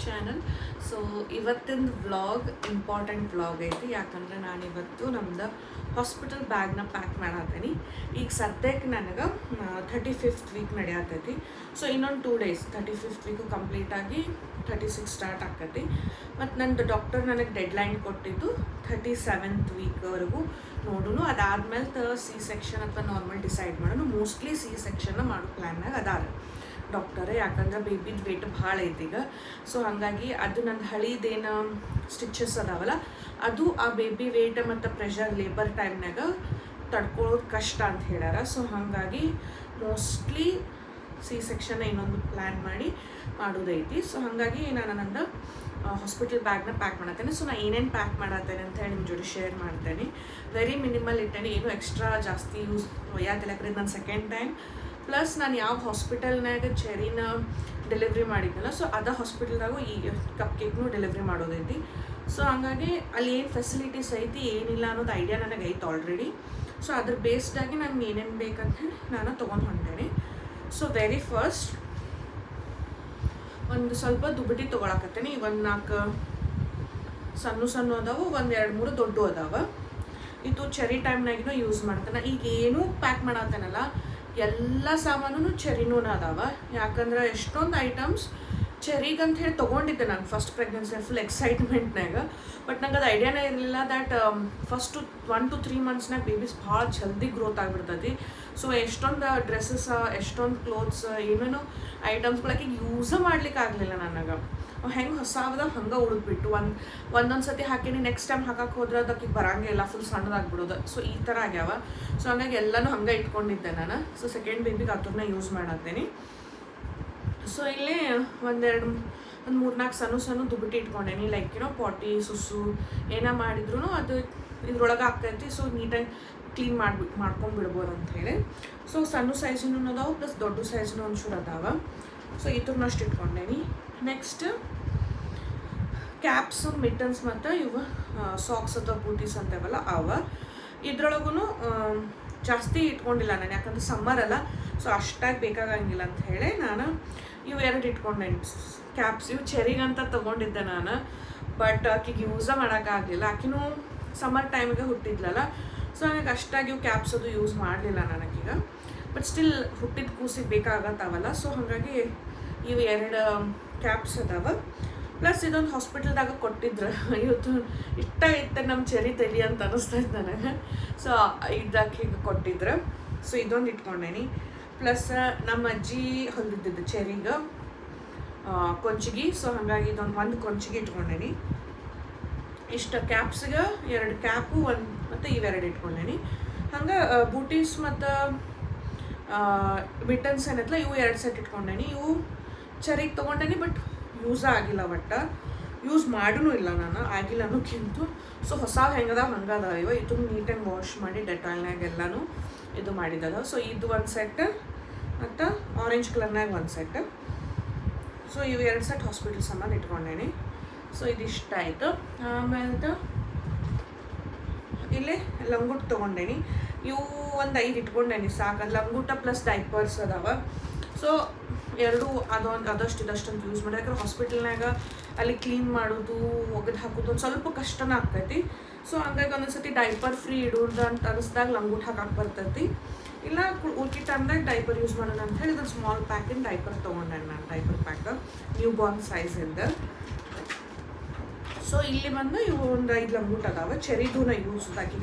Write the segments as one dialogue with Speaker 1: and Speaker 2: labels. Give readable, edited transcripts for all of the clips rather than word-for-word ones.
Speaker 1: Channel. So ಇವತ್ತಿನ vlog important vlog ಐತಿ, ಯಾಕಂದ್ರೆ ನಾನಿವತ್ತು ನಮ್ದು ಹಾಸ್ಪಿಟಲ್ ಬ್ಯಾಗ್ನ ಪ್ಯಾಕ್ ಮಾಡತ್ತೀನಿ. ಈಗ ಸದ್ಯಕ್ಕೆ ನನಗೆ 35th ವೀಕ್ ನಡೆಯತ್ತೈತಿ. ಸೊ ಇನ್ನೊಂದು 2 days 35th ವೀಕು ಕಂಪ್ಲೀಟಾಗಿ 36 ಸ್ಟಾರ್ಟ್ ಆಕತಿ. ಮತ್ತು ನಂದು ಡಾಕ್ಟರ್ ನನಗೆ ಡೆಡ್ಲೈನ್ ಕೊಟ್ಟಿದ್ದು 37th ವೀಕ್ವರೆಗೂ ನೋಡೋಣ. ಅದಾದ್ಮೇಲೆ ಸಿ ಸೆಕ್ಷನ್ ಅಥವಾ ನಾರ್ಮಲ್ ಡಿಸೈಡ್ ಮಾಡೋಣ. ಮೋಸ್ಟ್ಲಿ ಸಿ ಸೆಕ್ಷನ್ನ ಮಾಡೋ ಪ್ಲ್ಯಾನ್ನಾಗ ಅದಾರ ಡಾಕ್ಟರೇ, ಯಾಕಂದ್ರೆ ಬೇಬಿದು ವೇಟ್ ಭಾಳ ಐತಿ ಈಗ. ಸೊ ಹಾಗಾಗಿ ಅದು ನನ್ನ ಹಳಿದೇನು ಸ್ಟಿಚಸ್ ಅದಾವಲ್ಲ, ಅದು ಆ ಬೇಬಿ ವೇಟ್ ಮತ್ತು ಪ್ರೆಷರ್ ಲೇಬರ್ ಟೈಮ್ನಾಗ ತಡ್ಕೊಳ್ಳೋದು ಕಷ್ಟ ಅಂತ ಹೇಳ್ಯಾರ. ಸೊ ಹಾಗಾಗಿ ಮೋಸ್ಟ್ಲಿ ಸಿ ಸೆಕ್ಷನ್ನ ಇನ್ನೊಂದು ಪ್ಲ್ಯಾನ್ ಮಾಡಿ ಮಾಡೋದೈತಿ. ಸೊ ಹಾಗಾಗಿ ನಾನು ನಂದು ಹಾಸ್ಪಿಟಲ್ ಬ್ಯಾಗ್ನ ಪ್ಯಾಕ್ ಮಾಡತ್ತೇನೆ. ಸೊ ನಾನು ಏನೇನು ಪ್ಯಾಕ್ ಮಾಡತ್ತೇನೆ ಅಂತ ಹೇಳಿ ನಿಮ್ಮ ಜೊತೆ ಶೇರ್ ಮಾಡ್ತೇನೆ. ವೆರಿ ಮಿನಿಮಲ್ ಇಟ್ಟೇನೆ, ಏನು ಎಕ್ಸ್ಟ್ರಾ ಜಾಸ್ತಿ ಯೂಸ್ ಒಯ್ಯಾತಿಲ್ಲ. ಯಾಕಂದ್ರೆ ನಾನು ಸೆಕೆಂಡ್ ಟೈಮ್ ಪ್ಲಸ್ ನಾನು ಯಾವ ಹಾಸ್ಪಿಟಲ್ನಾಗ ಚೆರಿನ ಡೆಲಿವ್ರಿ ಮಾಡಿದ್ನಲ್ಲ, ಸೊ ಅದ ಹಾಸ್ಪಿಟಲ್ದಾಗೂ ಈ ಕಪ್ ಕೇಕ್ನು ಡೆಲಿವ್ರಿ ಮಾಡೋದೈತಿ. ಸೊ ಹಂಗಾಗಿ ಅಲ್ಲಿ ಏನು ಫೆಸಿಲಿಟೀಸ್ ಐತಿ ಏನಿಲ್ಲ ಅನ್ನೋದು ಐಡಿಯಾ ನನಗೆ ಐತೆ ಆಲ್ರೆಡಿ. ಸೊ ಅದ್ರ ಬೇಸ್ಡಾಗಿ ನಂಗೆ ಏನೇನು ಬೇಕಂತ ಹೇಳಿ ನಾನು ತೊಗೊಂಡು ಹೊಂಟೇನೆ. ಸೊ ವೆರಿ ಫಸ್ಟ್ ಒಂದು ಸ್ವಲ್ಪ ದುಬಟಿ ತೊಗೊಳಕತ್ತೇನೆ. ಒಂದು 4 ಸಣ್ಣ ಅದಾವು, ಒಂದು 2-3 ದೊಡ್ಡ ಅದಾವ. ಇದು ಚೆರಿ ಟೈಮ್ನಾಗಿನೂ ಯೂಸ್ ಮಾಡ್ತಾನೆ. ಈಗ ಏನೂ ಪ್ಯಾಕ್ ಮಾಡತ್ತೇನಲ್ಲ, ಎಲ್ಲ ಸಾಮಾನು ಚೆರಿನೂ ಅದಾವ. ಯಾಕಂದ್ರೆ ಎಷ್ಟೊಂದು ಐಟಮ್ಸ್ ಚೆರಿಗಂತ ಹೇಳಿ ತೊಗೊಂಡಿದ್ದೆ ನಾನು ಫಸ್ಟ್ ಪ್ರೆಗ್ನೆನ್ಸಿ ಫುಲ್ ಎಕ್ಸೈಟ್ಮೆಂಟ್ನಾಗ. ಬಟ್ ನಂಗೆ ಅದು ಐಡಿಯಾನೇ ಇರಲಿಲ್ಲ ದ್ಯಾಟ್ ಫಸ್ಟು 1 to 3 monthsನಾಗ ಬೇಬೀಸ್ ಭಾಳ ಜಲ್ದಿ ಗ್ರೋತ್ ಆಗಿಬಿಡ್ತೈತಿ. ಸೊ ಎಷ್ಟೊಂದು ಡ್ರೆಸ್ಸಸ್, ಎಷ್ಟೊಂದು ಕ್ಲೋತ್ಸ್, ಏನೇನೋ ಐಟಮ್ಸ್ಗಳಾಕಿ ಯೂಸ ಮಾಡ್ಲಿಕ್ಕೆ ಆಗಲಿಲ್ಲ ನನಗೆ. ಹೆಂಗೆ ಹೊಸಾವದಾಗ ಹಂಗೆ ಉಳಿದ್ಬಿಟ್ಟು ಒಂದೊಂದು ಸತಿ ಹಾಕೀನಿ, ನೆಕ್ಸ್ಟ್ ಟೈಮ್ ಹಾಕಕ್ಕೆ ಹೋದ್ರೆ ಅದಕ್ಕೆ ಬರಂಗೇ ಇಲ್ಲ, ಫುಲ್ ಸಣ್ಣದಾಗ್ಬಿಡೋದು. ಸೊ ಈ ಥರ ಆಗ್ಯಾವ. ಸೊ ಹಂಗಾಗಿ ಎಲ್ಲನೂ ಹಂಗೆ ಇಟ್ಕೊಂಡಿದ್ದೆ ನಾನು. ಸೊ ಸೆಕೆಂಡ್ ಬೇಬಿಗೆ ಅದನ್ನ ಯೂಸ್ ಮಾಡತ್ತೀನಿ. ಸೊ ಇಲ್ಲಿ ಒಂದು 3-4 ಸಣ್ಣ ದುಬಟಿ ಇಟ್ಕೊಂಡೇನಿ. ಲೈಕ್ ಏನೋ ಪಾಟಿ ಸುಸು ಏನೋ ಮಾಡಿದ್ರು ಅದು ಇದ್ರೊಳಗೆ ಆಗ್ತೈತಿ. ಸೊ ನೀಟಾಗಿ ಕ್ಲೀನ್ ಮಾಡ್ಕೊಂಡ್ಬಿಡ್ಬೋದು ಅಂಥೇಳಿ. ಸೊ ಸಣ್ಣ ಸೈಜಿನೂ ಅದಾವೆ, ಪ್ಲಸ್ ದೊಡ್ಡ ಸೈಜಿನೂ ಒಂಚೂರು ಅದಾವೆ. ಸೊ ಇದ್ರನ್ನಷ್ಟು ಇಟ್ಕೊಂಡೇನಿ. ನೆಕ್ಸ್ಟ್ ಕ್ಯಾಪ್ಸು, ಮಿಟನ್ಸ್ ಮತ್ತು ಇವು ಸಾಕ್ಸ್ ಅಥವಾ ಬೂಟೀಸ್ ಅಂತೇವಲ್ಲ ಅವ. ಇದ್ರೊಳಗೂ ಜಾಸ್ತಿ ಇಟ್ಕೊಂಡಿಲ್ಲ ನಾನು, ಯಾಕಂದ್ರೆ ಸಮ್ಮರ್ ಅಲ್ಲ. ಸೊ ಅಷ್ಟಾಗಿ ಬೇಕಾಗಂಗಿಲ್ಲ ಅಂತ ಹೇಳಿ ನಾನು ಇವು 2 ಇಟ್ಕೊಂಡೇನಿ. ಕ್ಯಾಪ್ಸ್ ಇವು ಚೆರಿಗಂತ ತೊಗೊಂಡಿದ್ದೆ ನಾನು, ಬಟ್ ಆಕೆಗೆ ಯೂಸ ಮಾಡೋಕ್ಕಾಗಲಿಲ್ಲ. ಆಕಿನೂ ಸಮ್ಮರ್ ಟೈಮಿಗೆ ಹುಟ್ಟಿದ್ಲಲ್ಲ. ಸೊ ನನಗೆ ಅಷ್ಟಾಗಿ ಇವು ಕ್ಯಾಪ್ಸ್ ಅದು ಯೂಸ್ ಮಾಡಲಿಲ್ಲ ನನಗೀಗ. ಬಟ್ ಸ್ಟಿಲ್ ಹುಟ್ಟಿದ ಕೂಸಿಗೆ ಬೇಕಾಗತ್ತವಲ್ಲ. ಸೊ ಹಾಗಾಗಿ ಇವು 2 ಕ್ಯಾಪ್ಸ್ ಅದಾವ. ಪ್ಲಸ್ ಇದೊಂದು ಹಾಸ್ಪಿಟಲ್ದಾಗ ಕೊಟ್ಟಿದ್ರು. ಇವತ್ತು ಇಷ್ಟ ನಮ್ಮ ಚೆರಿ ತಲಿ ಅಂತ ಅನ್ನಿಸ್ತೈತೆ ನನಗೆ. ಸೊ ಇದಕ್ಕೆ ಹೀಗೆ ಕೊಟ್ಟಿದ್ರು. ಸೊ ಇದೊಂದು ಇಟ್ಕೊಂಡೇನಿ. ಪ್ಲಸ್ ನಮ್ಮ ಅಜ್ಜಿ ಹೊಲಿದಿದ್ದು ಚೆರಿಗೆ ಕೊಂಚಿಗೆ. ಸೊ ಹಾಗಾಗಿ ಒಂದು ಕೊಂಚಿಗೆ ಇಟ್ಕೊಂಡೇನಿ. ಇಷ್ಟು ಕ್ಯಾಪ್ಸ್ಗೆ 2 ಕ್ಯಾಪು, ಮತ್ತು ಇವೆರಡು ಇಟ್ಕೊಂಡೇನಿ. ಹಂಗೆ ಬೂಟೀಸ್ ಮತ್ತು ಮಿಟನ್ಸ್ ಏನತ್ತಲ್ಲ, ಇವು 2 ಸೆಟ್ ಇಟ್ಕೊಂಡೇನಿ. ಇವು ಚೆರಿಗೆ ತೊಗೊಂಡೇನಿ, ಬಟ್ ಯೂಸ ಆಗಿಲ್ಲ. ಒಟ್ಟು ಯೂಸ್ ಮಾಡೂ ಇಲ್ಲ ನಾನು, ಆಗಿಲ್ಲ ಅನ್ನೋಕ್ಕಿಂತ. ಸೊ ಹೊಸ ಹೆಂಗದಾವ ಹಂಗದ ಇವ. ಇದನ್ನು ನೀಟಾಗಿ ವಾಶ್ ಮಾಡಿ ಡೆಟಾಲ್ನಾಗೆಲ್ಲನೂ ಇದು ಮಾಡಿದ್ದದ. ಸೊ ಇದು 1 ಸೆಟ್ ಮತ್ತು ಆರೆಂಜ್ ಕಲರ್ನಾಗ 1 ಸೆಟ್. ಸೊ ಇವು 2 ಸೆಟ್ ಹಾಸ್ಪಿಟಲ್ ಸಾಮಾನು ಇಟ್ಕೊಂಡೇನಿ. ಸೊ ಇದಿಷ್ಟ ಆಯಿತು. ಆಮೇಲೆ ಇಲ್ಲಿ ಲಂಗುಟ್ ತೊಗೊಂಡೇನಿ. ಇವು ಒಂದು 5 ಇಟ್ಕೊಂಡೇನಿ ಸಾಕು. ಲಂಗುಟ ಪ್ಲಸ್ ಡೈಪರ್ಸ್ ಅದಾವ. ಸೊ 2 ಅದಷ್ಟು ಇದಷ್ಟಂತ ಯೂಸ್ ಮಾಡಿ. ಯಾಕಂದ್ರೆ ಹಾಸ್ಪಿಟಲ್ನಾಗ ಅಲ್ಲಿ ಕ್ಲೀನ್ ಮಾಡೋದು, ಒಗೆದು ಹಾಕೋದು ಒಂದು ಸ್ವಲ್ಪ ಕಷ್ಟನ ಆಗ್ತೈತಿ. ಸೊ ಹಂಗಾಗಿ ಒಂದೊಂದ್ಸತಿ ಡೈಪರ್ ಫ್ರೀ ಇಡೋದು ಅಂತ ಅನಿಸ್ದಾಗ ಲಂಗುಟ್ ಹಾಕಕ್ಕೆ ಬರ್ತೈತಿ. ಇಲ್ಲ ಉಳ್ಕಿ ಟೈಮ್ದಾಗ ಡೈಪರ್ ಯೂಸ್ ಮಾಡೋಣ ಅಂತ ಹೇಳಿ ಇದೊಂದು ಸ್ಮಾಲ್ ಪ್ಯಾಕಿನ ಡೈಪರ್ ತೊಗೊಂಡೆ ನಾನು. ಡೈಪರ್ ಪ್ಯಾಕ್ ನ್ಯೂ ಬಾರ್ನ್ ಸೈಜಿಂದ. ಸೊ ಇಲ್ಲಿ ಬಂದು ಇವು ಒಂದು 5 ಲಂಗುಟ್ ಅದಾವೆ. ಚೆರಿದು ನಾ ಯೂಸ್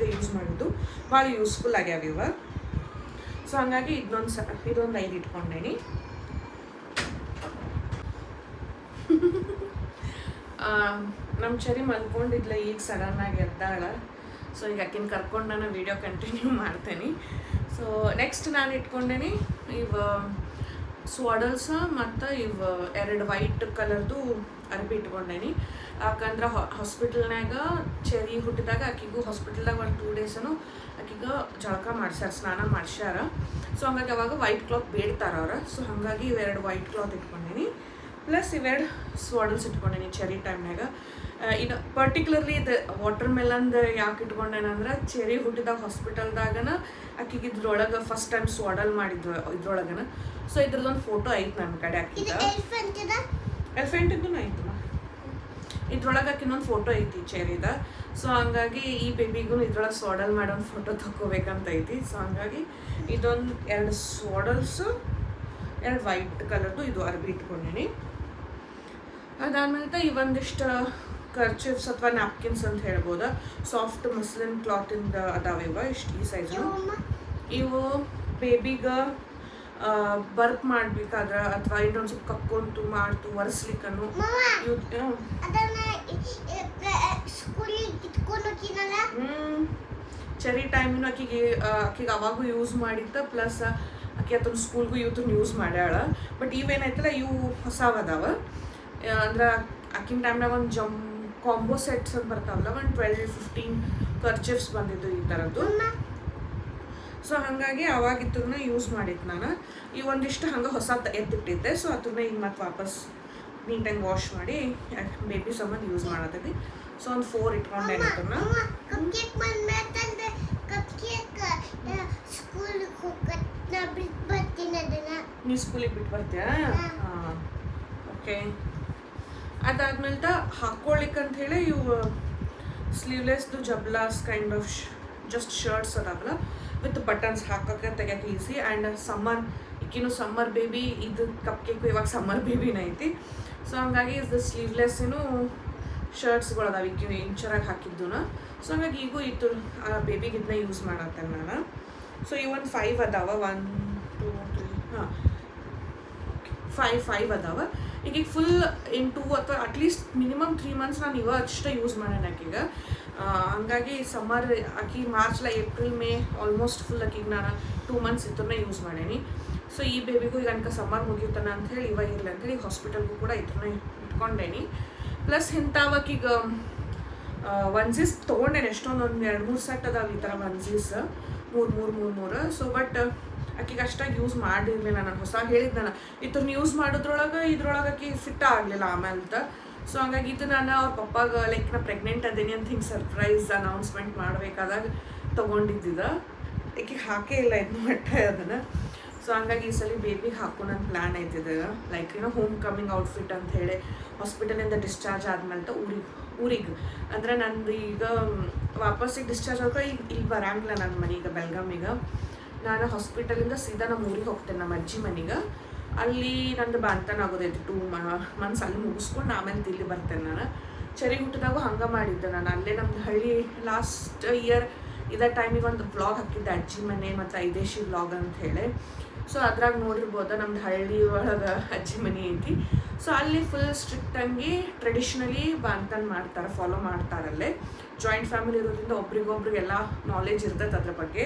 Speaker 1: ಮಾಡಿದ್ದು ಭಾಳ ಯೂಸ್ಫುಲ್ ಆಗ್ಯಾವ ಇವ. ಸೊ ಹಂಗಾಗಿ ಇದೊಂದು 5 ಇಟ್ಕೊಂಡೇನಿ. ನಮ್ಮ ಚೆರಿ ಮಲ್ಕೊಂಡಿದ್ಲ, ಈಗ ಸಡನ್ನಾಗಿ ಎದ್ದಾಳ. ಸೊ ಈಗ ಆಕಿನ ಕರ್ಕೊಂಡು ನಾನು ವೀಡಿಯೋ ಕಂಟಿನ್ಯೂ ಮಾಡ್ತೇನೆ. ಸೊ ನೆಕ್ಸ್ಟ್ ನಾನು ಇಟ್ಕೊಂಡೇನಿ ಇವು ಸ್ವಾಡಲ್ಸ ಮತ್ತು ಇವು 2 ವೈಟ್ ಕಲರ್ದು ಅರ್ಬಿ ಇಟ್ಕೊಂಡೇನಿ. ಯಾಕಂದ್ರೆ ಹಾಸ್ಪಿಟಲ್ನಾಗ ಚೆರಿ ಹುಟ್ಟಿದಾಗ ಆಕಿಗೂ ಹಾಸ್ಪಿಟಲ್ದಾಗ ಒಂದು 2 days ಆಕಿಗೆ ಜಳಕ ಮಾಡ್ಸ್ಯಾರ, ಸ್ನಾನ ಮಾಡ್ಸ್ಯಾರ. ಸೊ ಹಂಗಾಗಿ ಅವಾಗ ವೈಟ್ ಕ್ಲಾತ್ ಬೇಡ್ತಾರ ಅವ್ರು. ಸೊ ಹಾಗಾಗಿ ಇವು 2 ವೈಟ್ ಕ್ಲಾತ್ ಇಟ್ಕೊಂಡೇನಿ. ಪ್ಲಸ್ ಇವೆರಡು ಸ್ವಾಡಲ್ಸ್ ಇಟ್ಕೊಂಡೇನಿ ಚೆರಿ ಟೈಮ್ನಾಗ. ಇದು ಪರ್ಟಿಕ್ಯುಲರ್ಲಿ ಇದು ವಾಟರ್ ಮೆಲನ್ದು ಯಾಕೆ ಇಟ್ಕೊಂಡೇನಂದ್ರೆ ಚೆರಿ ಹುಟ್ಟಿದಾಗ ಹಾಸ್ಪಿಟಲ್ದಾಗನ ಆಕಿಗೆ ಇದ್ರೊಳಗೆ ಫಸ್ಟ್ ಟೈಮ್ ಸ್ವಾಡಲ್ ಮಾಡಿದ್ವು ಇದ್ರೊಳಗನ. ಸೊ ಇದ್ರದ್ದೊಂದು ಫೋಟೋ ಐತೆ ನನ್ನ ಕಡೆ. ಆಕಿಗೆ ಎಲಿಫೆಂಟಿದ್ದು ಐತಮ್ಮ. ಇದ್ರೊಳಗೆ ಇನ್ನೊಂದು ಫೋಟೋ ಐತಿ ಚೇರಿದ. ಸೊ ಹಂಗಾಗಿ ಈ ಬೇಬಿಗೂ ಇದ್ರೊಳಗೆ ಸ್ವಾಡಲ್ ಮಾಡೋ ಒಂದು ಫೋಟೋ ತಗೋಬೇಕಂತ ಐತಿ. ಸೊ ಹಂಗಾಗಿ ಇದೊಂದು 2 ಸ್ವಾಡಲ್ಸು, 2 ವೈಟ್ ಕಲರ್ದು ಇದು ಅರ್ಬಿ ಇಟ್ಕೊಂಡೀನಿ. ಅದಾದ್ಮೇಲೆ ಇವೊಂದಿಷ್ಟು ಕರ್ಚಿಪ್ಸ್ ಅಥವಾ ನ್ಯಾಪ್ಕಿನ್ಸ್ ಅಂತ ಹೇಳ್ಬೋದು. ಸಾಫ್ಟ್ ಮಸ್ಲಿನ್ ಕ್ಲಾತಿಂದ ಅದಾವೆ ಇವ ಇಷ್ಟು ಈ ಸೈಜು. ಇವು ಬೇಬಿಗೆ ಬರ್ಪ್ ಮಾಡ್ಬೇಕಾದ್ರೆ ಅಥವಾ ಇನ್ನೊಂದು ಸ್ವಲ್ಪ ಕಕ್ಕೊಂತು ಮಾಡ್ತು ಒರೆಸ್ಲಿಕ್ಕನು ಚೆರಿ ಟೈಮಿನ ಆಕಿಗೆ ಅವಾಗೂ ಯೂಸ್ ಮಾಡಿದ್ದ. ಪ್ಲಸ್ ಆಕೆ ಅದನ್ನ ಸ್ಕೂಲ್ಗೂ ಇವತ್ತು ಯೂಸ್ ಮಾಡ್ಯಾಳ. ಬಟ್ ಇವೇನೈತಲ್ಲ ಇವು ಹೊಸವು ಅದಾವ. ಅಂದ್ರೆ ಆಕಿನ ಟೈಮ್ನಾಗ ಒಂದು ಕಾಂಬೋ ಸೆಟ್ಸ್ ಅಂತ ಬರ್ತಾವಲ್ಲ, ಒಂದು 12-15 ಕರ್ಚಿಪ್ಸ್ ಬಂದಿದ್ದು ಈ ಥರದ್ದು. ಸೊ ಹಾಗಾಗಿ ಅವಾಗಿದ್ದನ್ನ ಯೂಸ್ ಮಾಡಿದ್ದು ನಾನು. ಈ ಒಂದಿಷ್ಟು ಹಂಗೆ ಹೊಸ ಎತ್ತಿಟ್ಟಿದ್ದೆ. ಸೊ ಅದನ್ನ ಈಗ ಮತ್ತೆ ವಾಪಸ್ ನೀಟಾಗಿ ವಾಶ್ ಮಾಡಿ ಬೇಬಿ ಸಂಬಂಧ ಯೂಸ್ ಮಾಡತ್ತೀವಿ. ಸೊ ಒಂದು 4 ಇಟ್ಕೊಂಡೆ ಅದನ್ನ. ನೀವು ಸ್ಕೂಲಿಗೆ ಬಿಟ್ಟು ಬರ್ತೀಯಾ? ಹಾಂ, ಓಕೆ. ಅದಾದ್ಮೇಲೆ ಹಾಕ್ಕೊಳ್ಳಿಕ್ಕಂತ ಹೇಳಿ ಇವು ಸ್ಲೀವ್ಲೆಸ್ದು ಜಬ್ಲಾಸ್ ಕೈಂಡ್ ಆಫ್ ಜಸ್ಟ್ ಶರ್ಟ್ಸ್ ಅದಾವಲ್ಲ ವಿತ್ ಬಟನ್ಸ್ ಹಾಕೋಕ್ಕೆ ತೆಗಿಯೋಕೆ ಈಸಿ. ಆ್ಯಂಡ್ ಈಗಿನೂ ಸಮ್ಮರ್ ಬೇಬಿ, ಇದು ಕಪ್ ಕೇಕು ಇವಾಗ ಸಮ್ಮರ್ ಬೇಬಿನ ಐತಿ. ಸೊ ಹಂಗಾಗಿ ಇದು ಸ್ಲೀವ್ಲೆಸ್ಸಿನೂ ಶರ್ಟ್ಸ್ಗಳು ಅದಾವೆ ಈಗಿನ ಇಂಚರಾಗಿ ಹಾಕಿದ್ದು. ಸೊ ಹಂಗಾಗಿ ಈಗೂ ಇತ್ತು ಬೇಬಿಗೆ ಇದನ್ನ ಯೂಸ್ ಮಾಡತ್ತೇನೆ ನಾನು. ಸೊ ಇವೊಂದು 5 ಅದಾವ. 1 2 3 ಹಾಂ 5 ಅದಾವ. ಈಗ ಫುಲ್ ಇನ್ 2 ಅಥವಾ ಅಟ್ಲೀಸ್ಟ್ ಮಿನಿಮಮ್ 3 ಮಂತ್ಸ್ ನಾನು ಅಷ್ಟೇ ಯೂಸ್ ಮಾಡೋಣ ಆಕಿಗೆ. ಹಂಗಾಗಿ ಸಮ್ಮರ್ ಆಕಿ ಮಾರ್ಚ್ಲ ಏಪ್ರಿಲ್ ಮೇ ಆಲ್ಮೋಸ್ಟ್ ಫುಲ್ ಆಕಿಗೆ ನಾನು 2 ಮಂತ್ಸ್ ಇದನ್ನ ಯೂಸ್ ಮಾಡೀನಿ. ಸೊ ಈ ಬೇಬಿಗೂ ಈಗ ಅನ್ಕ ಸಮ್ಮರ್ ಮುಗಿತಾನೆ ಅಂಥೇಳಿ ಇವಾಗ ಇರಲಿ ಅಂಥೇಳಿ ಹಾಸ್ಪಿಟಲ್ಗೂ ಕೂಡ ಇದನ್ನ ಇಟ್ಕೊಂಡೇನಿ. ಪ್ಲಸ್ ಇಂಥವಕ್ಕೀಗ ಒನ್ಸೀಸ್ ತೊಗೊಂಡೇನೆ ಎಷ್ಟೊಂದು 2-3 ಸೆಟ್ ಅದಾವ ಈ ಥರ ಒನ್ಸೀಸ್ 3. ಸೊ ಬಟ್ ಆಕಿಗೆ ಅಷ್ಟಾಗಿ ಯೂಸ್ ಮಾಡಿರಲಿಲ್ಲ. ನಾನು ಹೊಸ ಹೇಳಿದ್ದು ನಾನು ಇದನ್ನ ಯೂಸ್ ಮಾಡೋದ್ರೊಳಗೆ ಇದ್ರೊಳಗೆ ಆಕಿ ಫಿಟ್ ಆಗಲಿಲ್ಲ ಆಮೇಲೆ. ಸೊ ಹಂಗಾಗಿ ಇದು ನಾನು ಅವ್ರ ಪಪ್ಪಾಗ ಲೈಕ್ ನಾ ಪ್ರೆಗ್ನೆಂಟ್ ಅದೇನಿ ಅಂತ ಹಿಂಗೆ ಸರ್ಪ್ರೈಸ್ ಅನೌನ್ಸ್ಮೆಂಟ್ ಮಾಡಬೇಕಾದಾಗ ತೊಗೊಂಡಿದ್ದಿದ್ದ. ಆಕಿಗೆ ಹಾಕೇ ಇಲ್ಲ ಇದನ್ನ ಮಟ್ಟ ಅದನ್ನು. ಸೊ ಹಂಗಾಗಿ ಈ ಸಲ ಬೇಬಿಗೆ ಹಾಕೋ ನನ್ನ ಪ್ಲ್ಯಾನ್ ಐತಿದೆ. ಲೈಕ್ ಹೋಮ್ ಕಮಿಂಗ್ ಔಟ್ಫಿಟ್ ಅಂತ ಹೇಳಿ ಹಾಸ್ಪಿಟಲಿಂದ ಡಿಸ್ಚಾರ್ಜ್ ಆದ್ಮೇಲೆ ಊರಿಗೆ ಅಂದರೆ ನಂದು ಈಗ ವಾಪಸ್ಸಿಗೆ ಡಿಸ್ಚಾರ್ಜ್ ಆದ್ರೆ ಈಗ ಇಲ್ಲಿ ಬರಂಗಿಲ್ಲ ನನ್ನ ಮನೆಗೆ ಬೆಳಗಾಮಿಗೆ. ನಾನು ಹಾಸ್ಪಿಟಲಿಂದ ಸೀದಾ ನಮ್ಮ ಊರಿಗೆ ಹೋಗ್ತೇನೆ, ನಮ್ಮ ಅಜ್ಜಿ ಮನೆಗೆ. ಅಲ್ಲಿ ನಂದು ಬಾಂತನ ಆಗೋದೈತಿ 2 ಮಂತ್ಸ್ ಅಲ್ಲಿ ಮುಗಿಸ್ಕೊಂಡು ಆಮೇಲೆ ಇಲ್ಲಿ ಬರ್ತೇನೆ ನಾನು. ಚರಿ ಹುಟ್ಟಿದಾಗೂ ಹಂಗೆ ಮಾಡಿದ್ದೆ ನಾನು. ಅಲ್ಲೇ ನಮ್ದು ಹಳ್ಳಿ ಲಾಸ್ಟ್ ಇಯರ್ ಇದೇ ಟೈಮಿಗೆ ಒಂದು ವ್ಲಾಗ್ ಹಾಕಿದ್ದೆ, ಅಜ್ಜಿ ಮನೆ ಮತ್ತು ಐದೇಶಿ ವ್ಲಾಗ್ ಅಂತ ಹೇಳಿ. ಸೊ ಅದ್ರಾಗ ನೋಡಿರ್ಬೋದು ನಮ್ದು ಹಳ್ಳಿ ಒಳಗೆ ಅಜ್ಜಿ ಮನೆ ಐತಿ. ಸೊ ಅಲ್ಲಿ ಫುಲ್ ಸ್ಟ್ರಿಕ್ಟಾಗಿ ಟ್ರೆಡಿಷ್ನಲಿ ಬಾಂತನ್ ಮಾಡ್ತಾರೆ, ಫಾಲೋ ಮಾಡ್ತಾರಲ್ಲೇ. ಜಾಯಿಂಟ್ ಫ್ಯಾಮಿಲಿ ಇರೋದ್ರಿಂದ ಒಬ್ರಿಗೊಬ್ರಿಗೆಲ್ಲ ನಾಲೆಜ್ ಇರ್ತೈತೆ ಅದ್ರ ಬಗ್ಗೆ.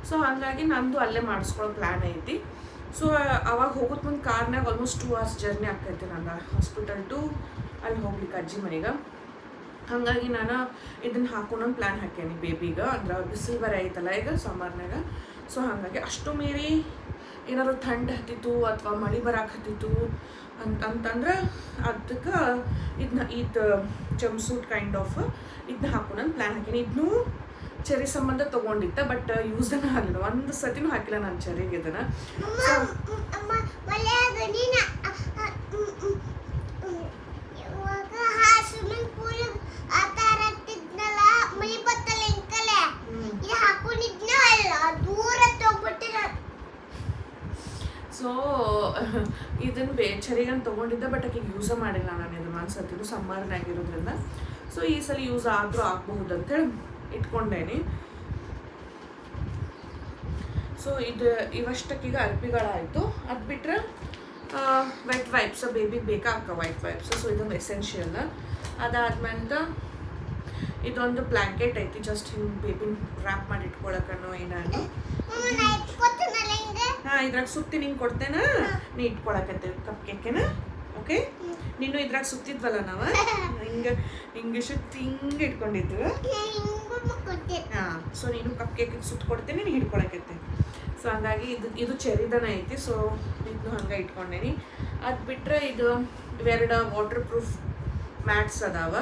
Speaker 1: ಸೊ ಹಾಗಾಗಿ ನಂದು ಅಲ್ಲೇ ಮಾಡಿಸ್ಕೊಳ್ಳೋ ಪ್ಲ್ಯಾನ್ ಐತಿ. ಸೊ ಅವಾಗ ಹೋಗೋದು ಮುಂದೆ ಕಾರ್ನಾಗ ಆಲ್ಮೋಸ್ಟ್ 2 hours ಜರ್ನಿ ಆಗ್ತೈತಿ ನಂದು ಹಾಸ್ಪಿಟಲ್ ಟು ಅಲ್ಲಿ ಹೋಗ್ಲಿಕ್ಕೆ ಅಜ್ಜಿ ಮನೆಗೆ. ಹಾಗಾಗಿ ನಾನು ಇದನ್ನು ಹಾಕೊಂಡು ಪ್ಲ್ಯಾನ್ ಹಾಕೇನಿ ಬೇಬಿಗೆ. ಅಂದ್ರೆ ಬಿಸಿಲು ಬರ ಐತಲ್ಲ ಈಗ ಸಮ್ಮರ್ನಾಗ. ಸೊ ಹಾಗಾಗಿ ಅಷ್ಟು ಮೀರಿ ಏನಾದ್ರು ಥಂಡ್ ಹತ್ತಿತ್ತು ಅಥವಾ ಮಳೆ ಬರಾಕತ್ತಿತ್ತು ಅಂತಂದ್ರೆ ಅದಕ್ಕೆ ಇದು ಜಂಪ್ ಕೈಂಡ್ ಆಫ್ ಇದನ್ನ ಹಾಕೊಂಡು ಪ್ಲ್ಯಾನ್ ಹಾಕೀನಿ. ಇದನ್ನೂ ಚೆರಿ ಸಂಬಂಧ ತೊಗೊಂಡಿದ್ದೆ, ಬಟ್ ಯೂಸನ್ನು ಆಗಲಿಲ್ಲ. ಒಂದು ಸತಿನೂ ಹಾಕಿಲ್ಲ ನಾನು ಚೆರಿಗೆ ಇದನ್ನು. ಸೊ ಇದನ್ನು ಚೆರಿಗನ್ನು ತೊಗೊಂಡಿದ್ದೆ, ಬಟ್ ಆಕೆಗೆ ಯೂಸ ಮಾಡಿಲ್ಲ ನಾನು ಇದನ್ನು ಅನ್ಸತ್ತಿದ್ದು ಸಮ್ಮರ್ನಾಗಿರೋದ್ರಿಂದ. ಸೊ ಈ ಸಲ ಯೂಸ್ ಆದರೂ ಆಗಬಹುದು ಅಂತೇಳಿ ಇಟ್ಕೊಂಡೇನಿ. ಸೊ ಇವಷ್ಟಕ್ಕೀಗ ಅರ್ಬಿಗಳಾಯಿತು. ಅದು ಬಿಟ್ಟರೆ ವೈಟ್ ವೈಪ್ಸ್ ಬೇಬಿಗೆ ಬೇಕಾಗ ವೈಟ್ ವೈಪ್ಸ್. ಸೊ ಇದೊಂದು ಎಸೆನ್ಷಿಯಲ್. ಅದಾದ್ಮೇಲೆ ಇದೊಂದು ಬ್ಲ್ಯಾಂಕೆಟ್ ಐತಿ, ಜಸ್ಟ್ ಹಿಂಗೆ ಬೇಬಿನ ರ್ಯಾಪ್ ಮಾಡಿ ಇಟ್ಕೊಳಕನೋ ಏನಾದ್ರು. ಹಾಂ, ಇದ್ರಾಗ ಸುತ್ತಿ ನಿಂಗೆ ಕೊಡ್ತೇನೆ, ನೀ ಇಟ್ಕೊಳಕತ್ತೆ ಕಪ್ ಕೇಕೆನ. ಓಕೆ, ನೀನು ಇದ್ರಾಗ ಸುತ್ತಿದ್ವಲ್ಲ ನಾವು ಹಿಂಗೆ ಸುತ್ತಿ ಹಿಂಗೆ ಇಟ್ಕೊಂಡಿದ್ವಿ. ಹಾಂ, ಸೊ ನೀನು ಕಪ್ ಕೇಕಿಗೆ ಸುತ್ತ ಕೊಡ್ತೇನೆ, ನೀನು ಹಿಡ್ಕೊಳಕತ್ತೆ. ಸೊ ಹಂಗಾಗಿ ಇದು ಚೆರಿದನ ಐತಿ. ಸೊ ಇದನ್ನು ಹಂಗೆ ಇಟ್ಕೊಂಡೇನಿ. ಅದು ಬಿಟ್ಟರೆ ಇದು 2 ವಾಟರ್ ಪ್ರೂಫ್ ಮ್ಯಾಟ್ಸ್ ಅದಾವ.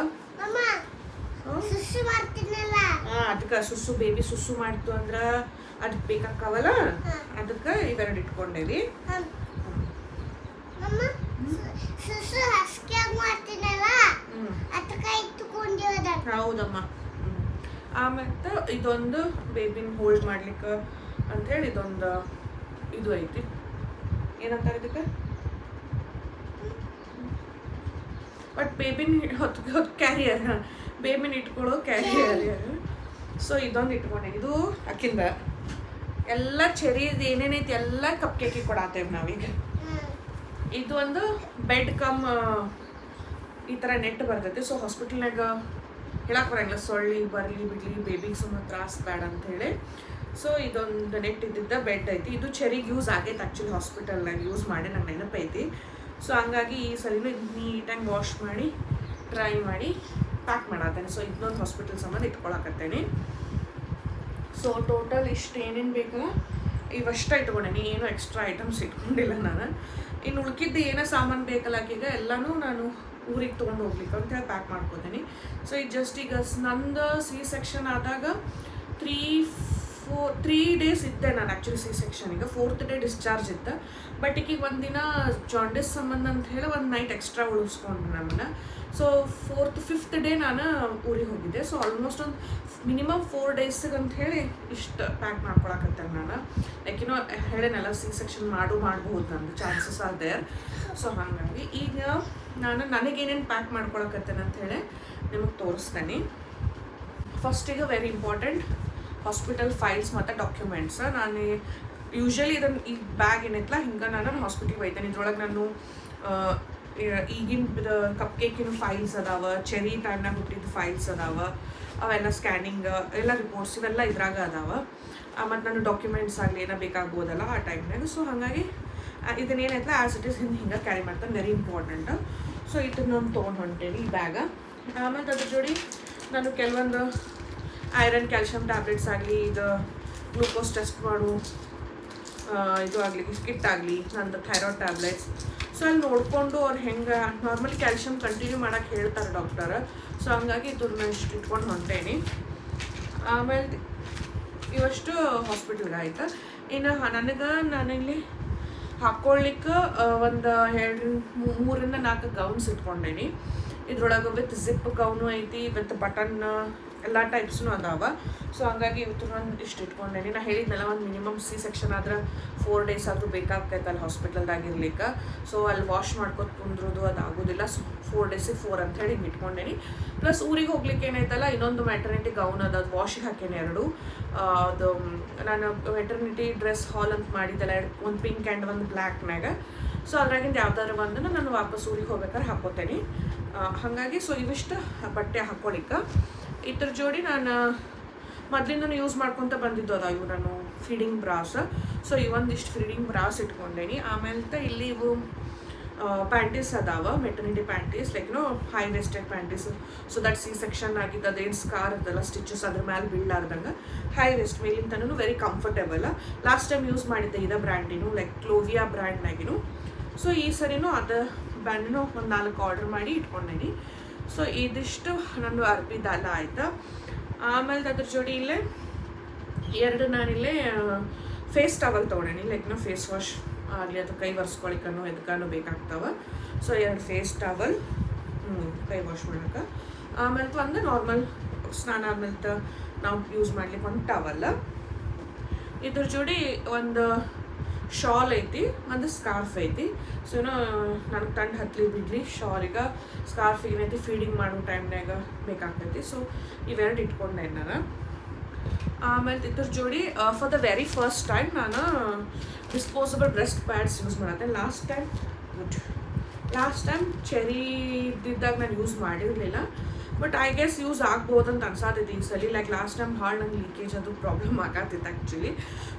Speaker 1: ಅದಕ್ಕೆ ಸುಸ್ಸು ಬೇಬಿ ಸುಸ್ಸು ಮಾಡ್ತು ಅಂದ್ರೆ ಅದಕ್ಕೆ ಬೇಕಾಕ್ಕವಲ್ಲ, ಅದಕ್ಕೆ ಇವೆರಡು ಇಟ್ಕೊಂಡೇವಿ. ಹೌದಮ್ಮ. ಆಮೇಲೆ ಇದೊಂದು ಬೇಬಿನ ಹೋಲ್ಡ್ ಮಾಡ್ಲಿಕ್ಕೆ ಅಂಥೇಳಿ ಇದೊಂದು ಇದು ಐತಿ, ಏನಂತಾರೆ ಇದಕ್ಕೆ, ಬಟ್ ಬೇಬಿನ ಹೊತ್ತು ಕ್ಯಾರಿಯರ್, ಬೇಬಿನ ಇಟ್ಕೊಳ್ಳೋ ಕ್ಯಾರಿಯರ್. ಸೊ ಇದೊಂದು ಇಟ್ಕೊಂಡೆ. ಇದು ಅಕ್ಕಿಂದ ಎಲ್ಲ ಚೆರಿದು ಏನೇನೈತಿ ಎಲ್ಲ ಕಪ್ ಕೇಕಿಗೆ ಕೊಡತ್ತೇವೆ ನಾವೀಗ. ಇದು ಒಂದು ಬೆಡ್ ಕಮ್ ಈ ಥರ ನೆಟ್ ಬರ್ತೈತಿ. ಸೊ ಹಾಸ್ಪಿಟಲ್ನಾಗ ಹೇಳಕ್ಕೆ ಬರಂಗಿಲ್ಲ, ಸೊಳ್ಳಿ ಬರಲಿ ಬಿಡಲಿ ಬೇಬಿಗೆ ಸುಮ್ಮನೆ ತ್ರಾಸ ಬೇಡ ಅಂಥೇಳಿ. ಸೊ ಇದೊಂದು ನೆಟ್ ಇದ್ದಿದ್ದ ಬೆಡ್ ಐತಿ. ಇದು ಚೆರಿಗೆ ಯೂಸ್ ಆಗೈತೆ ಆ್ಯಕ್ಚುಲಿ, ಹಾಸ್ಪಿಟಲ್ನಾಗ ಯೂಸ್ ಮಾಡಿ ನಂಗೆ ನೆನಪೈತಿ. ಸೊ ಹಂಗಾಗಿ ಈ ಸರಿನೂ ಇದು ನೀಟಾಗಿ ವಾಶ್ ಮಾಡಿ ಡ್ರೈ ಮಾಡಿ ಪ್ಯಾಕ್ ಮಾಡತ್ತೇನೆ. ಸೊ ಇದನ್ನೊಂದು ಹಾಸ್ಪಿಟಲ್ ಸಂಬಂಧ ಇಟ್ಕೊಳಕತ್ತೇನೆ. ಸೊ ಟೋಟಲ್ ಇಷ್ಟು ಏನೇನು ಬೇಕಲ್ಲ ಇವಷ್ಟ ಇಟ್ಕೊಂಡೇನಿ, ಏನು ಎಕ್ಸ್ಟ್ರಾ ಐಟಮ್ಸ್ ಇಟ್ಕೊಂಡಿಲ್ಲ ನಾನು. ಇನ್ನು ಉಳ್ಕಿದ್ದು ಏನೋ ಸಾಮಾನು ಬೇಕಲ್ಲ ಆಕೆಗೆ ಎಲ್ಲನೂ ನಾನು ಊರಿಗೆ ತೊಗೊಂಡು ಹೋಗ್ಲಿಕ್ಕೆ ಅಂತೇಳಿ ಪ್ಯಾಕ್ ಮಾಡ್ಕೋತೀನಿ. ಸೊ ಇದು ಜಸ್ಟ್ ಈಗ ನಂದು ಸಿ ಸೆಕ್ಷನ್ ಆದಾಗ 3 ಡೇಸ್ ಇದ್ದೆ ನಾನು ಆ್ಯಕ್ಚುಲಿ ಸಿ ಸೆಕ್ಷನಿಗೆ. 4th ಡೇ ಡಿಸ್ಚಾರ್ಜ್ ಇದ್ದೆ. ಬಟ್ ಈಗ ಒಂದಿನ ಜಾಂಡಿಸ್ ಸಂಬಂಧ ಅಂತ ಹೇಳಿ ಒಂದು ನೈಟ್ ಎಕ್ಸ್ಟ್ರಾ ಉಳಿಸ್ಕೊಂಡ್ರು ನಮ್ಮನ್ನು. ಸೊ 4th 5th ಡೇ ನಾನು ಊರಿಗೆ ಹೋಗಿದ್ದೆ. ಸೊ ಆಲ್ಮೋಸ್ಟ್ ಒಂದು ಮಿನಿಮಮ್ 4 ಡೇಸಿಗೆ ಅಂತ ಹೇಳಿ ಇಷ್ಟು ಪ್ಯಾಕ್ ಮಾಡ್ಕೊಳಕತ್ತೆ ನಾನು. ಯಾಕೆನೋ ಹೇಳೇನಲ್ಲ ಸಿ ಸೆಕ್ಷನ್ ಮಾಡ್ಬೋದು ನಂದು ಚಾನ್ಸಸ್ ಆರ್ ದೇರ್. ಸೊ ಹಾಗಾಗಿ ಈಗ ನಾನು ನನಗೇನೇನು ಪ್ಯಾಕ್ ಮಾಡ್ಕೊಳಕತ್ತೇನೆ ಅಂಥೇಳಿ ನಿಮಗೆ ತೋರಿಸ್ತೇನೆ. ಫಸ್ಟಿಗೆ ವೆರಿ ಇಂಪಾರ್ಟೆಂಟ್ ಹಾಸ್ಪಿಟಲ್ ಫೈಲ್ಸ್ ಮತ್ತು ಡಾಕ್ಯುಮೆಂಟ್ಸ್. ನಾನು ಯೂಶ್ವಲಿ ಇದನ್ನು ಈ ಬ್ಯಾಗ್ ಏನೈತಲ್ಲ ಹಿಂಗೆ ನಾನು ಹಾಸ್ಪಿಟಲ್ಗೆ ಒಯ್ತೇನೆ. ಇದ್ರೊಳಗೆ ನಾನು ಈಗಿನ ಕಪ್ ಕೇಕಿನ ಫೈಲ್ಸ್ ಅದಾವ, ಚೆರಿ ಟೈಮ್ನಾಗ ಹುಟ್ಟಿದ ಫೈಲ್ಸ್ ಅದಾವ, ಅವೆಲ್ಲ ಸ್ಕ್ಯಾನಿಂಗ್ ಎಲ್ಲ ರಿಪೋರ್ಟ್ಸ್ ಇವೆಲ್ಲ ಇದ್ರಾಗ ಅದಾವ. ಮತ್ತು ನಾನು ಡಾಕ್ಯುಮೆಂಟ್ಸ್ ಆಗಲಿ ಏನೋ ಬೇಕಾಗ್ಬೋದಲ್ಲ ಆ ಟೈಮ್ನಾಗ. ಸೊ ಹಾಗಾಗಿ ಇದನ್ನೇನೈತಲ್ಲ ಆ್ಯಸ್ ಇಟ್ ಈಸ್ ಹಿಂಗೆ ಕ್ಯಾರಿ ಮಾಡ್ತಾನೆ, ವೆರಿ ಇಂಪಾರ್ಟೆಂಟ್. ಸೊ ಇದನ್ನೊಂದು ತೊಗೊಂಡು ಹೊಂಟೇನಿ ಈ ಬ್ಯಾಗ. ಆಮೇಲೆ ಅದ್ರ ಜೋಡಿ ನಾನು ಕೆಲವೊಂದು ಐರನ್ ಕ್ಯಾಲ್ಶಿಯಂ ಟ್ಯಾಬ್ಲೆಟ್ಸ್ ಆಗಲಿ, ಇದು ಗ್ಲೂಕೋಸ್ ಟೆಸ್ಟ್ ಮಾಡು ಇದು ಆಗಲಿ ಕಿಟ್ ಆಗಲಿ, ನಂದು ಥೈರಾಯ್ಡ್ ಟ್ಯಾಬ್ಲೆಟ್ಸ್. ಸೊ ಅಲ್ಲಿ ನೋಡಿಕೊಂಡು ಅವ್ರು ಹೆಂಗೆ ನಾರ್ಮಲಿ ಕ್ಯಾಲ್ಶಿಯಂ ಕಂಟಿನ್ಯೂ ಮಾಡೋಕ್ಕೆ ಹೇಳ್ತಾರೆ ಡಾಕ್ಟರ್. ಸೊ ಹಂಗಾಗಿ ಇದನ್ನ ಇಷ್ಟು ಇಟ್ಕೊಂಡು ಹೊಂಟೇನಿ. ಆಮೇಲೆ ಇವಷ್ಟು ಹಾಸ್ಪಿಟಲ್ಗೆ ಆಯ್ತು. ಇನ್ನು ನಾನಿಲ್ಲಿ ಹಾಕ್ಕೊಳ್ಳಿಕ್ಕೆ ಒಂದು 3-4 ಗೌನ್ಸ್ ಇಟ್ಕೊಂಡೇನಿ. ಇದ್ರೊಳಗೆ ವಿತ್ ಜಿಪ್ ಗೌನು ಐತಿ, ವಿತ್ ಬಟನ್ ಎಲ್ಲ ಟೈಪ್ಸ್ನೂ ಅದಾವ. ಸೊ ಹಂಗಾಗಿ ಇವತ್ತು ನಾನು ಇಷ್ಟು ಇಟ್ಕೊಂಡೇನಿ. ನಾನು ಹೇಳಿದ್ನಲ್ಲ ಒಂದು ಮಿನಿಮಮ್ ಸಿ ಸೆಕ್ಷನ್ ಆದ್ರೆ 4 ಡೇಸ್ ಆದರೂ ಬೇಕಾಗ್ತೈತೆ ಅಲ್ಲಿ ಹಾಸ್ಪಿಟಲ್ದಾಗ ಇರ್ಲಿಕ್ಕೆ. ಸೊ ಅಲ್ಲಿ ವಾಶ್ ಮಾಡ್ಕೊತ ಕುಂದ್ರೋದು ಅದು ಆಗೋದಿಲ್ಲ. ಸೊ 4 ಡೇಸಿಗೆ 4 ಅಂಥೇಳಿ ಹಿಂಗೆ ಇಟ್ಕೊಂಡೇನಿ. ಪ್ಲಸ್ ಊರಿಗೆ ಹೋಗ್ಲಿಕ್ಕೆ ಏನೈತಲ್ಲ ಇನ್ನೊಂದು ಮ್ಯಾಟರ್ನಿಟಿ ಗೌನ್ ಅದ, ಅದು ವಾಶಿಗೆ ಹಾಕೇನೆ 2. ಅದು ನಾನು ವೆಟರ್ನಿಟಿ ಡ್ರೆಸ್ ಹಾಲ್ ಅಂತ ಮಾಡಿದ್ದೆಲ್ಲ, ಒಂದು ಪಿಂಕ್ ಆ್ಯಂಡ್ ಒಂದು ಬ್ಲ್ಯಾಕ್ನಾಗ. ಸೊ ಅದ್ರಾಗಿಂದ ಯಾವ್ದಾದ್ರು ಒಂದನ್ನು ನಾನು ವಾಪಸ್ ಊರಿಗೆ ಹೋಗ್ಬೇಕಾದ್ರೆ ಹಾಕೋತೇನೆ. ಹಾಗಾಗಿ ಸೊ ಇವಿಷ್ಟು ಬಟ್ಟೆ ಹಾಕ್ಕೊಳಿಕ್ಕೆ. ಇದ್ರ ಜೋಡಿ ನಾನು ಮೊದಲಿಂದನೂ ಯೂಸ್ ಮಾಡ್ಕೊತ ಬಂದಿದ್ದು ಅದ ಇವು ನಾನು ಫೀಡಿಂಗ್ ಬ್ರಾಸ್. ಸೊ ಇವೊಂದಿಷ್ಟು ಫೀಡಿಂಗ್ ಬ್ರಾಸ್ ಇಟ್ಕೊಂಡೇನಿ. ಆಮೇಲೆ ಇಲ್ಲಿ ಇವು ಪ್ಯಾಂಟೀಸ್ ಅದಾವ, maternity panties, like high waisted panties. So that C section ಆಗಿದ್ದು ಅದೇನು ಸ್ಕಾರ್ ಇದ್ದಲ್ಲ ಸ್ಟಿಚಸ್ ಅದ್ರ ಮೇಲೆ ಬೀಳಾರ್ದಂಗೆ ಹೈ ವೆಸ್ಟ್ ಮೇಲಿಂತನೂ very comfortable. Last time use ಮಾಡಿದ್ದೆ ಇದೇ ಬ್ರ್ಯಾಂಡಿನೂ, ಲೈಕ್ ಕ್ಲೋವಿಯಾ ಬ್ರ್ಯಾಂಡ್ನಾಗಿನೂ. ಸೊ ಈ ಸರಿನೂ ಅದು ಬ್ರ್ಯಾಂಡಿನೂ ಒಂದು 4 ಆರ್ಡರ್ ಮಾಡಿ ಇಟ್ಕೊಂಡೇನಿ. ಸೊ ಇದಿಷ್ಟು ನನ್ನ ಅರ್ಬಿದೆಲ್ಲ ಆಯಿತು. ಆಮೇಲೆ ಅದ್ರ ಜೋಡಿ ಇಲ್ಲೇ 2 ನಾನಿಲ್ಲೇ ಫೇಸ್ ಟವಲ್ ತೊಗೊಂಡೇನಿ, ಲೈಕ್ ಫೇಸ್ ವಾಶ್ ಆಗಲಿ ಅದು ಕೈ ಒರೆಸ್ಕೊಳಿಕನೋ ಎದಕ್ಕನೋ ಬೇಕಾಗ್ತಾವೆ. ಸೊ 2 ಫೇಸ್ ಟವಲ್ ಕೈ ವಾಶ್ ಮಾಡೋಕೆ. ಆಮೇಲೆ ಒಂದು ನಾರ್ಮಲ್ ಸ್ನಾನ ಆದ್ಮೇಲೆ ನಾವು ಯೂಸ್ ಮಾಡ್ಲಿಕ್ಕೆ ಒಂದು ಟವಲ್. ಇದ್ರ ಜೋಡಿ ಒಂದು ಶಾಲ್ ಐತಿ, ಒಂದು ಸ್ಕಾರ್ಫ್ ಐತಿ. ಸೊ ನನಗೆ ತಂಡು ಹತ್ತಲಿ ಬಿಡಲಿ ಶಾಲಿಗೆ ಸ್ಕಾರ್ಫ್ ಏನೈತಿ ಫೀಡಿಂಗ್ ಮಾಡೋ ಟೈಮ್ನಾಗ ಬೇಕಾಗ್ತೈತಿ. ಸೊ ಇವೆರಡು ಇಟ್ಕೊಂಡೆ ನಾನು. ಆಮೇಲೆ ಇದ್ರ ಜೋಡಿ for the very first time ನಾನು ಡಿಸ್ಪೋಸಬಲ್ ಬ್ರೆಸ್ಟ್ ಪ್ಯಾಡ್ಸ್ ಯೂಸ್ ಮಾಡತ್ತೆ. ಲಾಸ್ಟ್ ಟೈಮ್ ಚೆರಿ ಇದ್ದಿದ್ದಾಗ ನಾನು ಯೂಸ್ ಮಾಡಿರಲಿಲ್ಲ. ಬಟ್ ಐ ಗೆಸ್ ಯೂಸ್ ಆಗ್ಬೋದು ಅಂತ ಅನ್ಸಾತೈತಿ ಈ ಸಲ. ಲೈಕ್ ಲಾಸ್ಟ್ ಟೈಮ್ ಭಾಳ ನಂಗೆ ಲೀಕೇಜ್ ಅದು ಪ್ರಾಬ್ಲಮ್ ಆಗತ್ತಿತ್ತು ಆ್ಯಕ್ಚುಲಿ.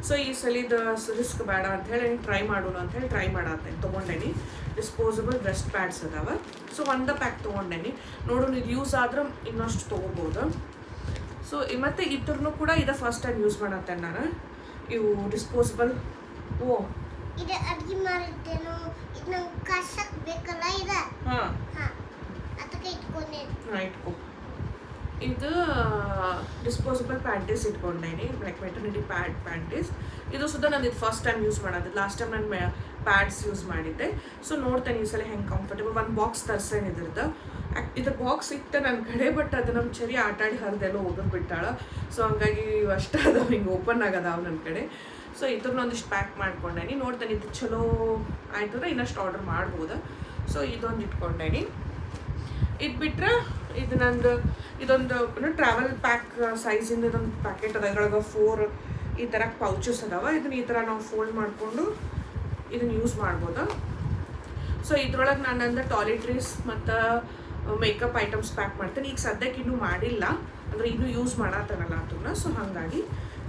Speaker 1: ಸೊ ಈ ಸಲಿದ ರಿಸ್ಕ್ ಬೇಡ ಅಂಥೇಳಿ ಟ್ರೈ ಮಾಡೋಣ ಅಂಥೇಳಿ ಟ್ರೈ ಮಾಡತ್ತೇನೆ. ತೊಗೊಂಡೇನಿ ಡಿಸ್ಪೋಸಬಲ್ ಬ್ರೆಸ್ಟ್ ಪ್ಯಾಡ್ಸ್ ಅದಾವ. ಸೊ ಒಂದು ಪ್ಯಾಕ್ ತೊಗೊಂಡೇನಿ, ನೋಡೋಣ ಇದು ಯೂಸ್ ಆದ್ರೆ ಇನ್ನಷ್ಟು ತೊಗೋಬೋದು. ಸೊ ಮತ್ತು ಇದ್ರೂ ಕೂಡ ಇದು ಫಸ್ಟ್ ಟೈಮ್ ಯೂಸ್ ಮಾಡತ್ತೇನೆ ನಾನು ಇವು ಡಿಸ್ಪೋಸಬಲ್.
Speaker 2: ಇದು ಅಡ್ಗೆ ಮಾಡಿದ್ದೇನು, ಇದು ನಂಗೆ ಕಸಕ್ಕೆ ಬೇಕಲ್ಲ ಇದು. ಹಾಂ ಅದಕ್ಕೆ ಇಟ್ಕೊಂಡೆ.
Speaker 1: ಇಟ್ಕೊ. ಇದು ಡಿಸ್ಪೋಸಬಲ್ ಪ್ಯಾಂಟೀಸ್ ಇಟ್ಕೊಂಡೇನಿ, ಲೈಕ್ ಮೆಟರ್ನಿಟಿ ಪ್ಯಾಂಟೀಸ್. ಇದು ಸುದ್ದ ನಾನು ಇದು ಫಸ್ಟ್ ಟೈಮ್ ಯೂಸ್ ಮಾಡೋದು. ಲಾಸ್ಟ್ ಟೈಮ್ ನಾನು ಪ್ಯಾಡ್ಸ್ ಯೂಸ್ ಮಾಡಿದ್ದೆ. ಸೊ ನೋಡ್ತೇನೆ ಈ ಸಲ ಹೆಂಗೆ ಕಂಫರ್ಟೇಬಲ್. ಒಂದು ಬಾಕ್ಸ್ ತರ್ಸೇನೆ ಇದ್ರ ಬಾಕ್ಸ್ ಇತ್ತು ನನ್ನ ಕಡೆ, ಬಟ್ ಅದು ನಮ್ಮ ಚರಿ ಆಟಾಡಿ ಹರಿದೆಲ್ಲ ಹೋಗೋದು ಬಿಟ್ಟಾಳ. ಸೊ ಹಂಗಾಗಿ ಅಷ್ಟು ಅದಾವ ಹಿಂಗೆ ಓಪನ್ ಆಗದಾವ ನನ್ನ ಕಡೆ. ಸೊ ಇದ್ರನ್ನ ಒಂದಿಷ್ಟು ಪ್ಯಾಕ್ ಮಾಡ್ಕೊಂಡೇನಿ. ನೋಡ್ತೇನೆ ಇದು ಚಲೋ ಆಯ್ತಂದ್ರೆ ಇನ್ನಷ್ಟು ಆರ್ಡರ್ ಮಾಡ್ಬೋದು. ಸೊ ಇದೊಂದು ಇಟ್ಕೊಂಡೇನಿ. ಇದು ಬಿಟ್ಟರೆ ಇದು ನಂದು ಇದೊಂದು ಟ್ರಾವೆಲ್ ಪ್ಯಾಕ್ ಸೈಜಿಂದ ಇದೊಂದು ಪ್ಯಾಕೆಟ್ ಅದ. ಇದ್ರೊಳಗೆ 4 ಈ ಥರ ಪೌಚಸ್ ಅದಾವ. ಇದನ್ನ ಈ ಥರ ನಾವು ಫೋಲ್ಡ್ ಮಾಡಿಕೊಂಡು ಇದನ್ನು ಯೂಸ್ ಮಾಡ್ಬೋದು. ಸೊ ಇದ್ರೊಳಗೆ ನಾನು ಟಾಯ್ಲೆಟ್ರೀಸ್ ಮತ್ತು ಮೇಕಪ್ ಐಟಮ್ಸ್ ಪ್ಯಾಕ್ ಮಾಡ್ತೇನೆ. ಈಗ ಸದ್ಯಕ್ಕೆ ಇನ್ನೂ ಮಾಡಿಲ್ಲ, ಅಂದರೆ ಇನ್ನೂ ಯೂಸ್ ಮಾಡತ್ತನಲ್ಲ ಅದನ್ನ. ಸೊ ಹಾಗಾಗಿ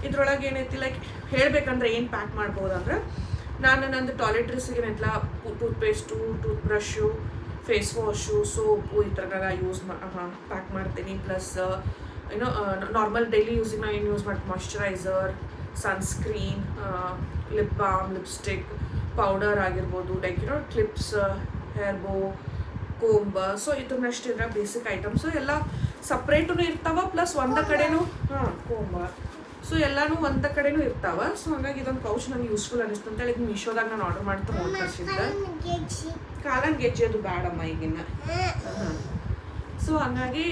Speaker 1: ಇದ್ರೊಳಗೆ ಏನೈತಿ ಲೈಕ್ ಹೇಳಬೇಕಂದ್ರೆ ಏನು ಪ್ಯಾಕ್ ಮಾಡ್ಬೋದು ಅಂದ್ರೆ, ನಾನು ನಂದು ಟಾಯ್ಲೆಟ್ರೀಸಿಗೆ ಏನೈತಲ್ಲ toothpaste, tooth brush, face wash, soap ಈ ಥರನೆಲ್ಲ ಪ್ಯಾಕ್ ಮಾಡ್ತೀನಿ. ಪ್ಲಸ್ ಏನೋ ನಾರ್ಮಲ್ ಡೈಲಿ ಯೂಸಿಗೆ ನಾವು ಏನು ಯೂಸ್ ಮಾಡ್ತೀವಿ, moisturiser, sunscreen, lip balm, lipstick, powder ಆಗಿರ್ಬೋದು, like clips, hair bow, comb. So ಇದನ್ನಷ್ಟು ಇದ್ರೆ ಬೇಸಿಕ್ ಐಟಮ್ಸು ಎಲ್ಲ ಸಪ್ರೇಟೂ ಇರ್ತಾವ. ಪ್ಲಸ್ ಒಂದ ಕಡೆನೂ ಕೋಂಬ. ಸೊ ಎಲ್ಲನೂ ಒಂದ ಕಡೆನೂ ಇರ್ತಾವ. ಸೊ ಹಾಗಾಗಿ ಇದೊಂದು ಪೌಚ್ ನನಗೆ ಯೂಸ್ಫುಲ್ ಅನಿಸ್ತು ಅಂತೇಳಿ ಇದು ಮೀಶೋದಾಗ ನಾನು ಆರ್ಡರ್ ಮಾಡ್ತಾ ಕಳಿಸಿದ್ದೆ. ಕಾಲನ್ ಗೆಜ್ಜೆ ಅದು ಬೇಡಮ್ಮ ಈಗಿನ. ಸೊ ಹಂಗಾಗಿ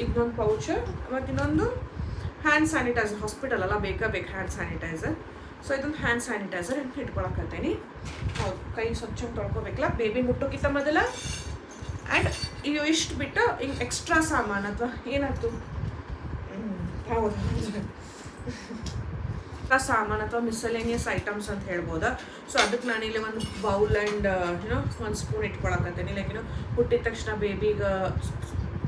Speaker 1: ಇದೊಂದು ಪೌಚ್. ಮತ್ತು ಇನ್ನೊಂದು ಹ್ಯಾಂಡ್ ಸ್ಯಾನಿಟೈಸರ್. ಹಾಸ್ಪಿಟಲ್ ಅಲ್ಲ, ಬೇಕು ಹ್ಯಾಂಡ್ ಸ್ಯಾನಿಟೈಸರ್. ಸೊ ಇದೊಂದು ಹ್ಯಾಂಡ್ ಸ್ಯಾನಿಟೈಸರ್ ಅಂತ ಇಟ್ಕೊಳಕತ್ತೀನಿ. ಹೌದು, ಕೈ ಸ್ವಚ್ಛ ತೊಳ್ಕೊಬೇಕಲ್ಲ ಬೇಬಿ ಮುಟ್ಟೋಕ್ಕಿಂತ ಮೊದಲ. ಆ್ಯಂಡ್ ಇದು ಇಷ್ಟು ಬಿಟ್ಟು ಹಿಂಗೆ ಎಕ್ಸ್ಟ್ರಾ ಸಾಮಾನು ಅಥವಾ ಏನಾಯ್ತು ಹೌದು ಸಾಮಾನು ಅಥವಾ ಮಿಸಲೇನಿಯಸ್ ಐಟಮ್ಸ್ ಅಂತ ಹೇಳ್ಬೋದಾ. ಸೊ ಅದಕ್ಕೆ ನಾನಿಲ್ಲಿ ಒಂದು ಬೌಲ್ ಆ್ಯಂಡ್ ಒಂದು ಸ್ಪೂನ್ ಇಟ್ಕೊಳಕತ್ತೀನಿ. ಲೈಕ್ ಹುಟ್ಟಿದ ತಕ್ಷಣ ಬೇಬಿಗೆ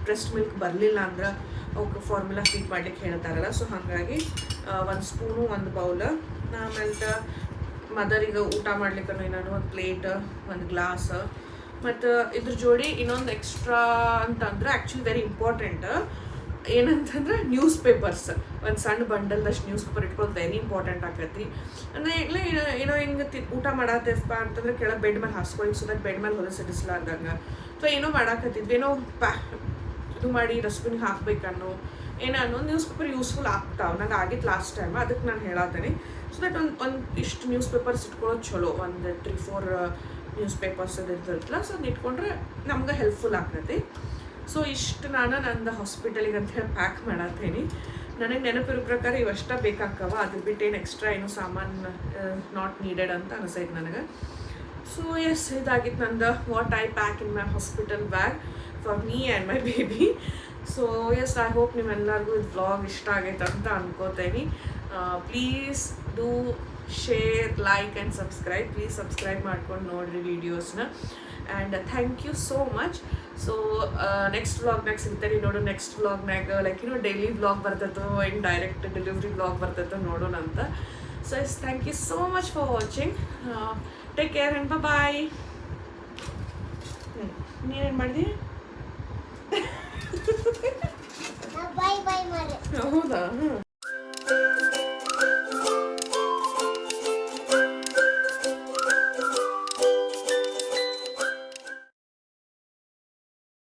Speaker 1: ಬ್ರೆಸ್ಟ್ ಮಿಲ್ಕ್ ಬರಲಿಲ್ಲ ಅಂದ್ರೆ ಅವಕ್ಕೆ ಫಾರ್ಮುಲಾ ಫೀಡ್ ಮಾಡ್ಲಿಕ್ಕೆ ಹೇಳ್ತಾರಲ್ಲ. ಸೊ ಹಾಗಾಗಿ ಒಂದು ಸ್ಪೂನು, ಒಂದು ಬೌಲ್, ಆಮೇಲೆ ಮದರಿಗೆ ಊಟ ಮಾಡ್ಲಿಕ್ಕೆ ನಾನು ಒಂದು ಪ್ಲೇಟ್, ಒಂದು ಗ್ಲಾಸ್, ಮತ್ತು ಇದ್ರ ಜೋಡಿ ಇನ್ನೊಂದು ಎಕ್ಸ್ಟ್ರಾ ಅಂತಂದ್ರೆ ಆ್ಯಕ್ಚುಲಿ ವೆರಿ ಇಂಪಾರ್ಟೆಂಟ್ ಏನಂತಂದ್ರೆ ನ್ಯೂಸ್ ಪೇಪರ್ಸ್. ಒಂದು ಸಣ್ಣ ಬಂಡಲ್ದಷ್ಟು ನ್ಯೂಸ್ ಪೇಪರ್ ಇಟ್ಕೊಳ್ಳೋದು ವೆರಿ ಇಂಪಾರ್ಟೆಂಟ್ ಆಕೈತಿ. ಅಂದರೆ ಏನೋ ಹಿಂಗೆ ಊಟ ಮಾಡತ್ತಪ್ಪ ಅಂತಂದ್ರೆ ಕೆಳಗೆ ಬೆಡ್ ಮೇಲೆ ಹಾಸ್ಕೊಳ್ಳಿ, ಸೊ ದಟ್ ಬೆಡ್ ಮೇಲೆ ಹೊಲ ಸಿಡಿಸ್ಲಾರ್ದಂಗೆ. ಅಥವಾ ಏನೋ ಮಾಡಾಕತ್ತಿದ್ವಿ, ಏನೋ ಇದು ಮಾಡಿ ಡಸ್ಟ್ಬಿನ್ಗೆ ಹಾಕ್ಬೇಕನ್ನೋ ಏನೋ ನ್ಯೂಸ್ ಪೇಪರ್ ಯೂಸ್ಫುಲ್ ಆಗ್ತಾವೆ. ನಂಗೆ ಆಗಿತ್ತು ಲಾಸ್ಟ್ ಟೈಮ್, ಅದಕ್ಕೆ ನಾನು ಹೇಳತ್ತೇನೆ. ಸೊ ದಟ್ ಒಂದು ಇಷ್ಟು ನ್ಯೂಸ್ ಪೇಪರ್ಸ್ ಇಟ್ಕೊಳ್ಳೋದು ಚಲೋ. ಒಂದು 3-4 ನ್ಯೂಸ್ ಪೇಪರ್ಸ್ ಅದು ಇರ್ತೈತಲ್ಲ. ಸೊ ಅದು ಇಟ್ಕೊಂಡ್ರೆ ನಮ್ಗೆ ಹೆಲ್ಪ್ಫುಲ್ ಆಗ್ತೈತಿ. ಸೊ ಇಷ್ಟು ನಾನು ನಂದು ಹಾಸ್ಪಿಟಲಿಗೆ ಅಂತೇಳಿ ಪ್ಯಾಕ್ ಮಾಡತ್ತೇನೆ. ನನಗೆ ನೆನಪಿರೋ ಪ್ರಕಾರ ಇವಷ್ಟ ಬೇಕಾಕ್ಕವ. ಅದ್ರ ಬಿಟ್ಟು ಏನು ಎಕ್ಸ್ಟ್ರಾ ಏನು ಸಾಮಾನು ನಾಟ್ ನೀಡೆಡ್ ಅಂತ ಅನಿಸೈತೆ ನನಗೆ. ಸೊ ಎಸ್, ಇದಾಗಿತ್ತು ನಂದು what I pack in my hospital bag for me and my baby. So yes, I hope ನಿಮ್ಮೆಲ್ಲರಿಗೂ ಇದು ವ್ಲಾಗ್ ಇಷ್ಟ ಆಗೈತೆ ಅಂತ ಅನ್ಕೋತೇನೆ. Please do share, like and subscribe. Please subscribe ಮಾಡ್ಕೊಂಡು ನೋಡಿರಿ ವೀಡಿಯೋಸ್ನ. And thank you so much. So next ವ್ಲಾಗ್ನಾಗ ಸಿಗ್ತಾರೆ ನೋಡು. ನೆಕ್ಸ್ಟ್ ವ್ಲಾಗ್ನಾಗ ಲೈಕ್ ಡೈಲಿ ವ್ಲಾಗ್ ಬರ್ತೈತೋ ಇನ್ನು ಡೈರೆಕ್ಟ್ ಡೆಲಿವ್ರಿ ವ್ಲಾಗ್ ಬರ್ತೈತೋ ನೋಡೋಣ ಅಂತ. So yes, thank you so much for watching. Take care and bye. ನೀನೇನು ಮಾಡಿದಿ?
Speaker 2: ಬಾಯ್ ಬಾಯ್ ಮಾಡಿ.
Speaker 1: ಹೌದಾ?